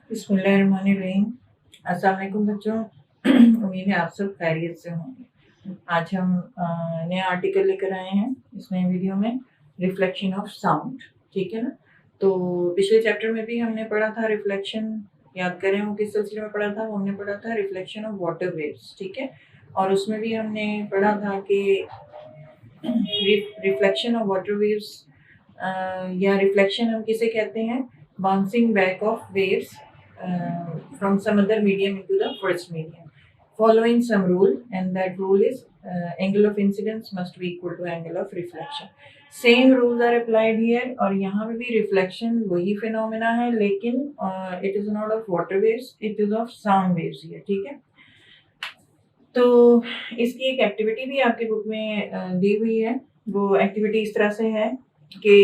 बिस्मिल्लाहिर्रहमानिर्रहीम। अस्सलाम वालेकुम बच्चों। उम्मीद है आप सब खैरियत से होंगे। आज हम नया आर्टिकल लेकर आए हैं इस नए वीडियो में, रिफ्लेक्शन ऑफ साउंड। ठीक है ना। तो पिछले चैप्टर में भी हमने पढ़ा था रिफ्लेक्शन, याद करें वो किस सिलसिले में पढ़ा था, वो हमने पढ़ा था रिफ्लेक्शन ऑफ वाटर वेव्स। ठीक है। और उसमें भी हमने पढ़ा था कि रिफ्लेक्शन ऑफ वाटर वेव्स या रिफ्लेक्शन हम किसे कहते हैं, bouncing back of waves from some other medium into the first medium following some rule, and that rule is angle of incidence must be equal to angle of reflection. Same rules are applied here, और यहाँ पे भी reflection वही phenomena है, लेकिन it is not of water waves, it is of sound waves here. ठीक है। तो इसकी एक एक्टिविटी भी आपके बुक में दी हुई है। वो एक्टिविटी इस तरह से है कि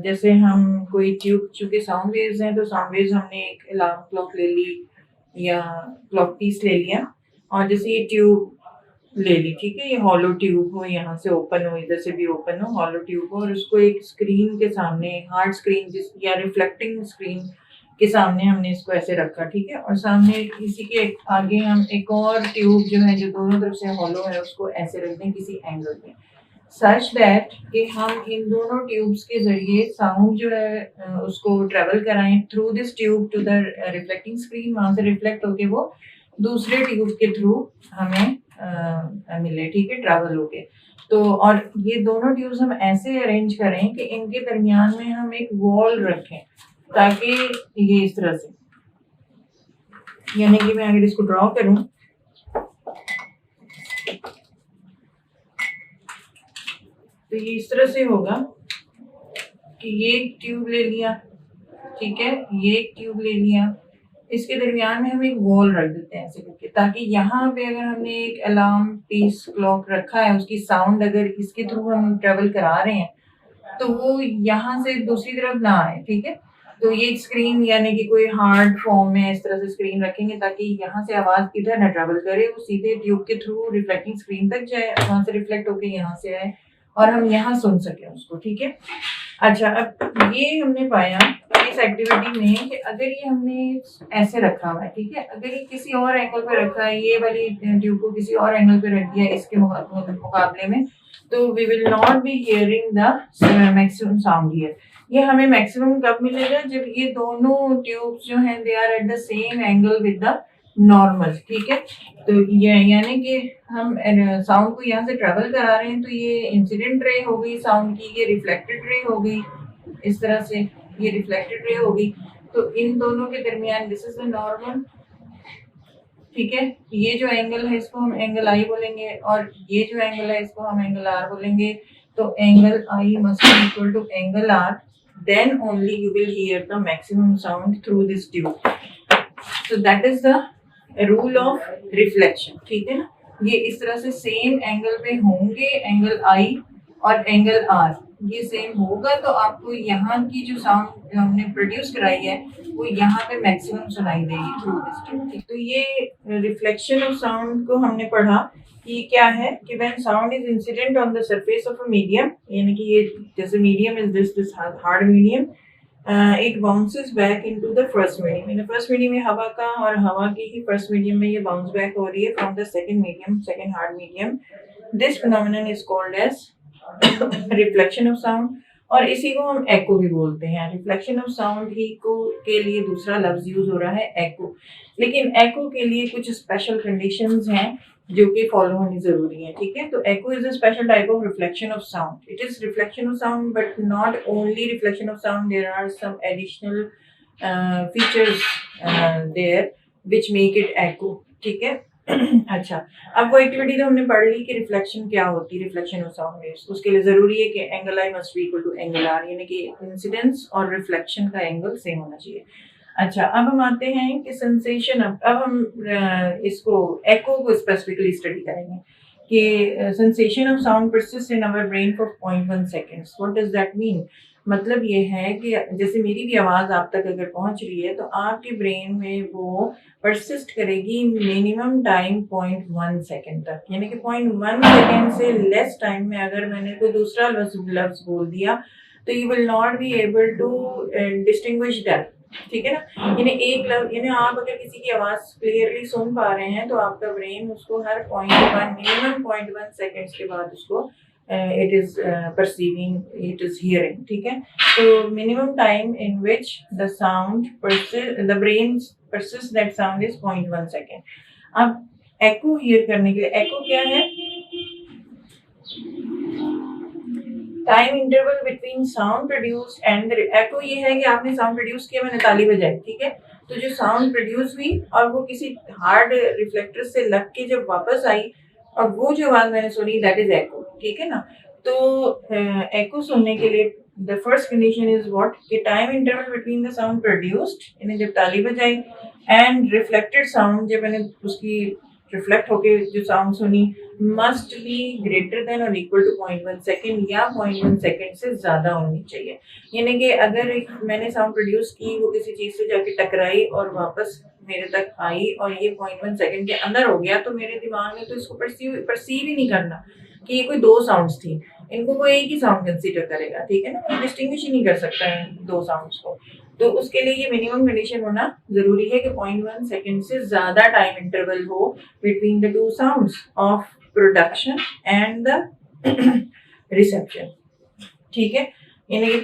जैसे हम कोई ट्यूब, चूंकि साउंड वेव्स हैं तो साउंड वेव्स हमने एक अलार्म क्लॉक ले ली या क्लॉक पीस ले लिया, और जैसे ये ट्यूब ले ली, ठीक है, ये हॉलो ट्यूब हो, यहाँ से ओपन हो, इधर से भी ओपन हो, हॉलो ट्यूब हो, और उसको एक स्क्रीन के सामने, हार्ड स्क्रीन या रिफ्लेक्टिंग स्क्रीन के सामने हमने इसको ऐसे रखा। ठीक है। और सामने इसी के आगे हम एक और ट्यूब जो है, जो दोनों तरफ से हॉलो है, उसको ऐसे रख दें किसी एंगल पे, सच दैट कि हम इन दोनों ट्यूब्स के जरिए साउंड जो है उसको ट्रेवल कराएं through this tube to the reflecting screen, वहां से रिफ्लेक्ट होके वो दूसरे ट्यूब के थ्रू हमें मिले। ठीक है, ट्रैवल होके। तो और ये दोनों ट्यूब्स हम ऐसे अरेंज करें कि इनके दरमियान में हम एक वॉल रखें, ताकि ये इस तरह से, यानी कि मैं अगर इसको ड्रॉ करूं तो ये इस तरह से होगा कि ये एक ट्यूब ले लिया, ठीक है, ये एक ट्यूब ले लिया, इसके दरमियान में हम एक वॉल रख देते हैं ऐसे करके, ताकि यहाँ पे अगर हमने एक अलार्म पीस क्लॉक रखा है, उसकी साउंड अगर इसके थ्रू हम ट्रेवल करा रहे हैं तो वो यहाँ से दूसरी तरफ ना आए। ठीक है। तो ये स्क्रीन, यानी कि कोई हार्ड फॉर्म में इस तरह से स्क्रीन रखेंगे ताकि यहाँ से आवाज इधर ना ट्रेवल करे, वो सीधे ट्यूब के थ्रू रिफ्लेक्टिंग स्क्रीन तक जाए, वहां से रिफ्लेक्ट होके यहाँ से आए और हम यहाँ सुन सके उसको। ठीक है। अच्छा, अब ये हमने पाया इस एक्टिविटी में कि अगर ये हमने ऐसे रखा हुआ है, ठीक है, अगर ये किसी और एंगल पे रखा है, ये वाली ट्यूब को किसी और एंगल पे रख दिया इसके मुकाबले में, तो we will not be hearing the maximum sound here. ये हमें मैक्सिमम कब मिलेगा, जब ये दोनों ट्यूब्स जो हैं they are at the same angle with the normal. ठीक है। तो ये यानी कि हम साउंड को यहाँ से ट्रेवल करा रहे हैं, तो ये इंसिडेंट रे हो गई साउंड की, ये रिफ्लेक्टेड रे हो गई, इस तरह से ये रिफ्लेक्टेड रे होगी। तो इन दोनों के दरमियान दिस इज द नॉर्मल। ठीक है। ये जो एंगल है इसको हम एंगल आई बोलेंगे, और ये जो एंगल है इसको हम एंगल आर बोलेंगे। तो angle i must be equal to angle r, then only you will hear the maximum sound through this tube. So that is the rule of reflection। ठीक है ना। ये इस तरह से सेम एंगल पे होंगे, एंगल आई और एंगल आर ये सेम होगा, तो आपको यहाँ की जो साउंड जो हमने प्रोड्यूस कराई है वो यहाँ पे मैक्सिमम सुनाई देगी थ्रू दिस ट्यूब। तो ये रिफ्लेक्शन ऑफ साउंड को हमने पढ़ा कि क्या है कि when sound is incident on the surface of a medium, यानी कि ये जैसे medium is this hard medium, it bounces back into the first medium। in the first medium में हवा का, और हवा की ही first medium में ये bounce back हो रही है from the second medium, second hard medium। this phenomenon is called as reflection of sound, और इसी को हम echo भी बोलते हैं। reflection of sound ही को के लिए दूसरा लफ्ज यूज हो रहा है echo, लेकिन echo के लिए कुछ special conditions हैं जो कि फॉलो होनी जरूरी है। ठीक है। तो echo is a special type of reflection of sound। it is reflection of sound but not only reflection of sound, there are some additional features there which make it echo। ठीक है। अच्छा, अब वो एक्टिविटी तो हमने पढ़ ली कि reflection क्या होती है, रिफ्लेक्शन ऑफ साउंड वेव्स। उसके लिए जरूरी है कि angle i must be equal to angle r, यानी कि इंसिडेंस और रिफ्लेक्शन का एंगल सेम होना चाहिए। अच्छा, अब हम आते हैं कि सेंसेशन। अब हम इसको एको को स्पेसिफिकली स्टडी करेंगे कि sensation of sound persist in our brain for 0.1 seconds. What does that mean? मतलब ये है कि जैसे मेरी भी आवाज़ आप तक अगर पहुंच रही है तो आपके ब्रेन में वो परसिस्ट करेगी मिनिमम टाइम 0.1 सेकंड तक, यानी कि 0.1 सेकंड से लेस टाइम में अगर मैंने कोई दूसरा लफ्ज बोल दिया तो you will not be able to distinguish that. ठीक है ना, यानी एक लफ्ज, यानी आप अगर किसी की आवाज़ क्लियरली सुन पा रहे हैं तो आपका ब्रेन उसको हर 0.1 मिनिमम 0.1 सेकेंड्स के बाद उसको it is perceiving, it is hearing। ठीक है, तो minimum time in which the sound the brain persists that sound is 0.1 second। अब echo hear करने के लिए, echo क्या है? Time interval between sound produced and echo ये है कि आपने साउंड प्रोड्यूस किया, मैंने ताली बजाई, ठीक है, तो जो साउंड प्रोड्यूस हुई और वो किसी हार्ड रिफ्लेक्टर से लग के जब वापस आई और वो जो आवाज मैंने सुनी, दैट इज echo। ठीक है ना, तो echo सुनने के लिए the first condition is what, कि time interval between the sound produced, यानी जब ताली बजाई, एंड रिफ्लेक्टेड साउंड, जब मैंने उसकी रिफ्लेक्ट होके जो साउंड सुनी, मस्ट बी ग्रेटर देन और इक्वल टू 0.1 सेकेंड या 0.1 सेकेंड से ज़्यादा होनी चाहिए। यानी कि अगर एक मैंने साउंड प्रोड्यूस की, वो किसी चीज़ से जाके टकराई और वापस मेरे तक आई और ये 0.1 सेकेंड के अंदर हो गया, तो मेरे दिमाग में तो इसको परसीव ही नहीं करना कि ये कोई दो साउंड्स थी, इनको वो एक ही साउंड कंसीडर करेगा। ठीक है ना, वो डिस्टिंग्विश ही नहीं कर सकता है दो साउंड्स को। तो उसके लिए ये मिनिमम कंडीशन होना जरूरी है कि 0.1 सेकेंड से ज्यादा टाइम इंटरवल हो between the two sounds of production and the reception. ठीक है, यानी कि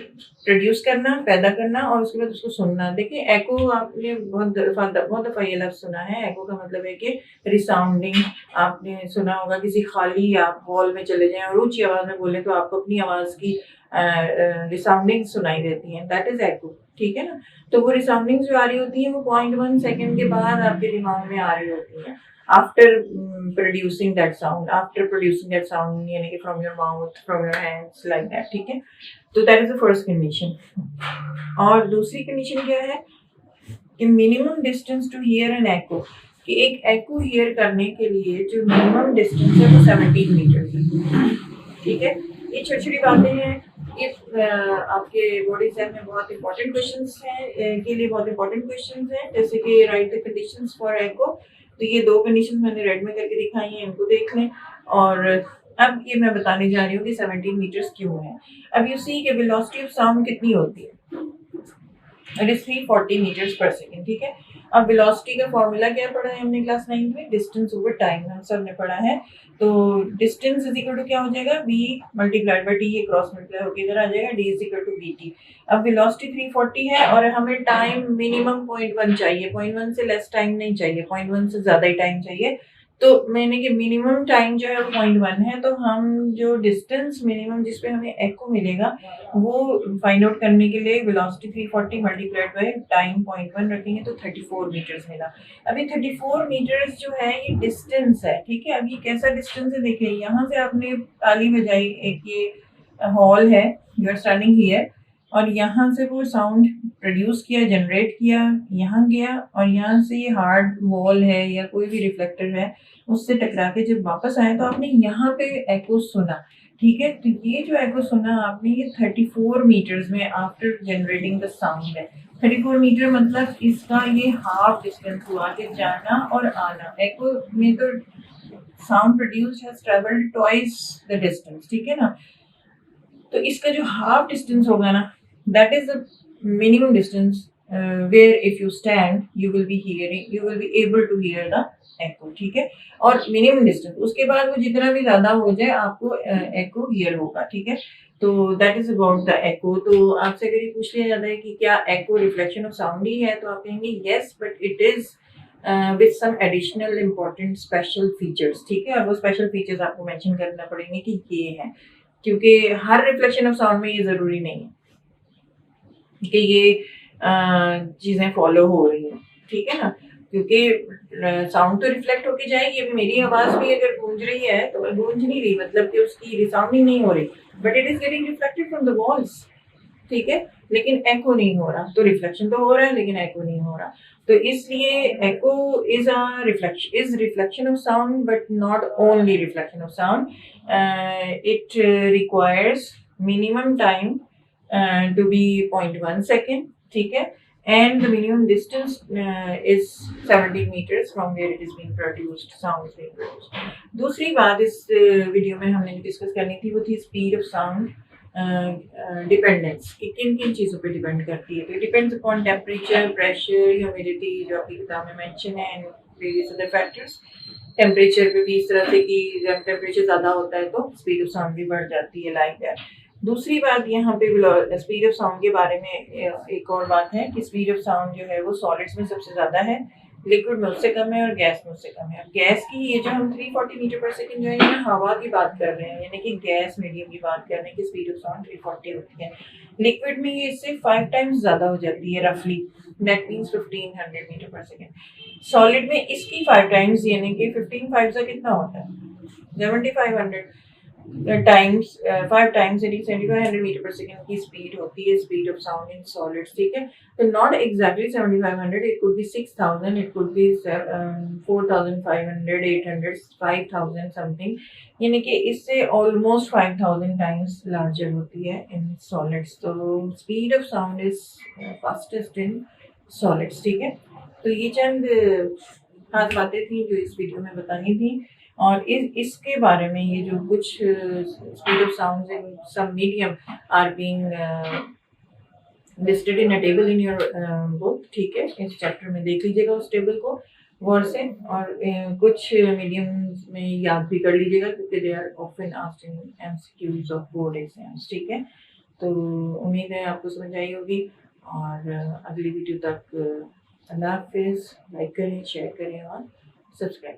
प्रोड्यूस करना, पैदा करना और उसके बाद उसको सुनना। देखिए एको, आपने बहुत दफा ये लफ्ज सुना है, एको का मतलब है कि रिसाउंडिंग। आपने सुना होगा किसी खाली आप हॉल में चले जाएं और ऊंची आवाज में बोले तो आपको अपनी आवाज की रिसाउंडिंग सुनाई देती है, दैट इज एको। ठीक है ना, तो वो रिसाउंडिंग जो आ रही होती है वो 0.1 सेकेंड के बाद आपके दिमाग में आ रही होती है, आफ्टर प्रोड्यूसिंग दैट साउंड, यानी कि from your mouth, from your hands, like that. ठीक है, तो that is the first condition. और दूसरी कंडीशन क्या है कि minimum distance to hear an echo, कि एक एको हियर करने के लिए जो मिनिमम डिस्टेंस है वो 17 मीटर है। ठीक है, ये छोटी छोटी बातें हैं, ये आपके बोर्ड एग्जाम में बहुत इंपॉर्टेंट क्वेश्चंस हैं, के लिए बहुत इंपॉर्टेंट क्वेश्चंस हैं, जैसे कि राइट द कंडीशंस फॉर एको। तो ये दो कंडीशन मैंने रेड में करके दिखाई हैं, इनको देख लें। और अब ये मैं बताने जा रही हूँ कि 17 मीटर्स क्यों है। अब यू सी कि वेलोसिटी ऑफ साउंड कितनी होती है, इट इज 340 मीटर्स पर सेकेंड। ठीक है, अब वेलोसिटी का फॉर्मूला क्या पढ़ा है हमने क्लास 9 में, डिस्टेंस ओवर टाइम हम सब ने पढ़ा है। तो डिस्टेंस इज इक्वल टू क्या हो जाएगा, v मल्टीप्लाइड बाय t, ये क्रॉस मल्टीप्लाई होकर इधर आ जाएगा, d is equal to vt। अब वेलोसिटी 340 है और हमें टाइम मिनिमम 0.1 चाहिए, 0.1 से लेस टाइम नहीं चाहिए, 0.1 से ज्यादा ही टाइम चाहिए। तो मैंने कि मिनिमम टाइम जो है वो 0.1 है, तो हम जो डिस्टेंस मिनिमम जिस पे हमें एको मिलेगा वो फाइंड आउट करने के लिए वेलोसिटी 340 मल्टीप्लाइड बाय टाइम 0.1 रखेंगे तो 34 मीटर्स मिला। अभी 34 मीटर्स जो है ये डिस्टेंस है। ठीक है, अब ये कैसा डिस्टेंस है, देखिए यहाँ से आपने ताली बजाई, एक ये हॉल है, यू आर स्टैंडिंग हियर, और यहाँ से वो साउंड प्रोड्यूस किया, जनरेट किया, यहाँ गया, और यहाँ से ये हार्ड वॉल है या कोई भी रिफ्लेक्टर है उससे टकरा के जब वापस आया तो आपने यहाँ पे एको सुना। ठीक है, तो ये जो एको सुना आपने, ये 34 मीटर्स में आफ्टर जनरेटिंग द साउंड है। 34 मीटर मतलब इसका ये हाफ डिस्टेंस हुआ कि जाना और आना। एको में तो sound produced has travelled twice the distance. ठीक है ना, तो इसका जो हाफ डिस्टेंस होगा ना, that is the minimum distance where if you stand you will be able to hear the echo। ठीक है, और मिनिमम डिस्टेंस उसके बाद वो जितना भी ज्यादा हो जाए आपको echo हियर होगा। ठीक है, तो that is about the echo। तो आपसे अगर ये पूछ लिया जाता है कि क्या echo रिफ्लेक्शन ऑफ साउंड ही है, तो आप कहेंगे yes but it is with some additional important special features। ठीक है, और वो स्पेशल फीचर्स आपको मेंशन करना पड़ेंगे कि ये है, क्योंकि हर रिफ्लेक्शन ऑफ साउंड में ये जरूरी नहीं है कि ये चीजें फॉलो हो रही हैं। ठीक है ना, क्योंकि साउंड तो रिफ्लेक्ट होके जाएगी। अभी मेरी आवाज भी अगर गूंज रही है तो गूंज नहीं रही, मतलब कि उसकी रिसाउंडिंग नहीं हो रही, but it is getting reflected from the walls. ठीक है, लेकिन एको नहीं हो रहा, तो रिफ्लेक्शन तो हो रहा है लेकिन एको नहीं हो रहा। तो इसलिए echo is reflection of sound but not only reflection of sound. It requires minimum time to be 0.1 second, ठीक है, and the minimum distance is 17 meters from where it is being produced, sound is being produced. दूसरी बात इस video में हमने discuss करनी थी वो थी स्पीड ऑफ साउंड डिपेंडेंस, कि किन किन चीज़ों पे डिपेंड करती है। तो depends upon temperature, pressure, humidity जो आपकी किताब में मेंशन है, and various other factors. Temperature पे भी इस तरह से कि जब टेम्परेचर ज़्यादा होता है तो स्पीड ऑफ साउंड भी बढ़ जाती है, लाइक दैट। दूसरी बात यहाँ पे स्पीड ऑफ साउंड के बारे में एक और बात है कि स्पीड ऑफ साउंड जो है वो सॉलिड्स में सबसे ज़्यादा है, लिक्विड में उससे कम है और गैस में उससे कम है। अब गैस की ये जो हम 340 मीटर पर सेकंड जो है ये हवा की बात कर रहे हैं, यानी कि गैस मीडियम की बात कर रहे हैं कि स्पीड ऑफ साउंड 340 होती है। लिक्विड में ये इससे 5 टाइम्स ज़्यादा हो जाती है रफली, दैट मीन्स 1500 मीटर पर सेकंड। सॉलिड में इसकी 5 टाइम्स, यानी कि 15 5 से कितना होता है 7500 टाइम्स, 5 टाइम्स यानी 7500 मीटर पर सेकंड की स्पीड होती है speed of sound in solids, ठीक है। तो not exactly 7500, it could be 6000, it could be 4500, 800, 5000 something, यानी कि इससे ऑलमोस्ट 5000 टाइम्स लार्जर होती है इन सॉलिड्स। तो speed of sound is fastest in solids, ठीक है। तो ये चंद खास बातें थी जो इस वीडियो में बतानी थी, और इसके बारे में ये जो कुछ speed of sounds in some medium are being listed in a table in your book, ठीक है। इस चैप्टर में देख लीजिएगा उस टेबल को गौर से, और कुछ मीडियम में याद भी कर लीजिएगा क्योंकि they are often asked in MCQs of board exams, ठीक है। तो उम्मीद है आपको समझ आई होगी, और अगली वीडियो तक अल्लाह हाफिज़। लाइक करें, शेयर करें और सब्सक्राइब